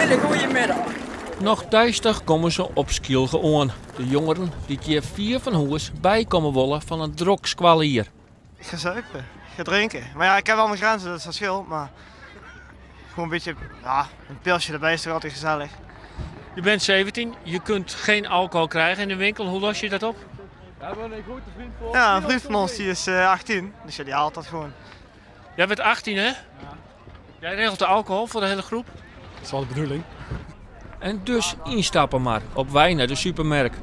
hele goede middag. Nog duistig komen ze op Skielge aan. De jongeren die hier 4 van huis bijkomen willen van een drok squalier. Ik ga zuipen, ik ga drinken. Maar ja, ik heb wel mijn grenzen, dat is verschil. Maar gewoon een beetje, ja, een pilsje erbij is toch altijd gezellig. Je bent 17, je kunt geen alcohol krijgen in de winkel. Hoe los je dat op? Ja, een vriend van ons die is 18, dus ja, die haalt dat gewoon. Jij bent 18, hè? Ja. Jij regelt de alcohol voor de hele groep? Dat is wel de bedoeling. En dus instappen maar op wij naar de supermarkt.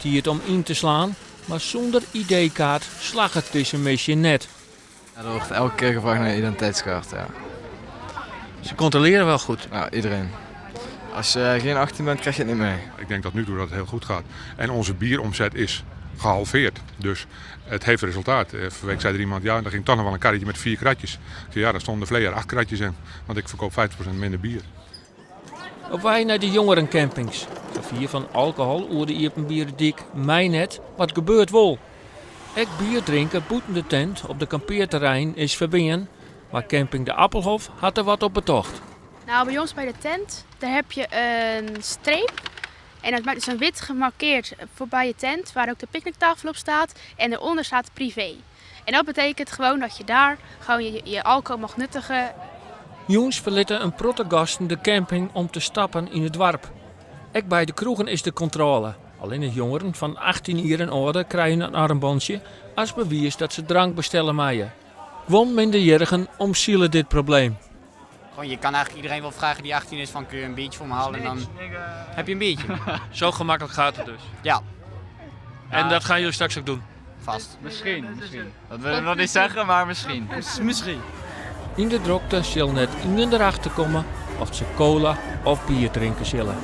Die het om in te slaan, maar zonder ID-kaart slag het deze meisje net. Ja, er wordt elke keer gevraagd naar je identiteitskaart, ja. Ze controleren wel goed. Ja, iedereen. Als je geen 18 bent, krijg je het niet mee. Ik denk tot nu toe dat het heel goed gaat. En onze bieromzet is gehalveerd. Dus het heeft resultaat. Vorige week zei er iemand, ja, er ging toch nog wel een karretje met 4 kratjes. Ik zei, ja, daar stonden vleer 8 kratjes in. Want ik verkoop 50% minder bier. Op wij naar de jongerencampings. Gevier van alcohol oer de Iepenbierendik, mij net, wat gebeurt wel. Ik bier drinken boeten de tent op de kampeerterrein is verbinden. Maar camping de Appelhof had er wat op betocht. Nou, bij ons bij de tent, daar heb je een streep. En dat is een wit gemarkeerd voorbij je tent, waar ook de picknicktafel op staat. En daaronder staat privé. En dat betekent gewoon dat je daar gewoon je alcohol mag nuttigen. Jongens verlitten een protte gasten de camping om te stappen in het dorp. Ook bij de kroegen is de controle. Alleen de jongeren van 18 jaar en ouder krijgen een armbandje als bewijs dat ze drank bestellen maaien. Gewoon minderjarigen omzielen dit probleem. Gewoon, je kan eigenlijk iedereen wel vragen die 18 is van kun je een biertje voor me halen en dan heb je een biertje. Zo gemakkelijk gaat het dus. Ja. En dat gaan jullie straks ook doen? Vast. Misschien. Dat wil ik nog niet zeggen, maar misschien. Misschien. In de drokte zal net iemand erachter komen of ze cola of bier drinken zullen.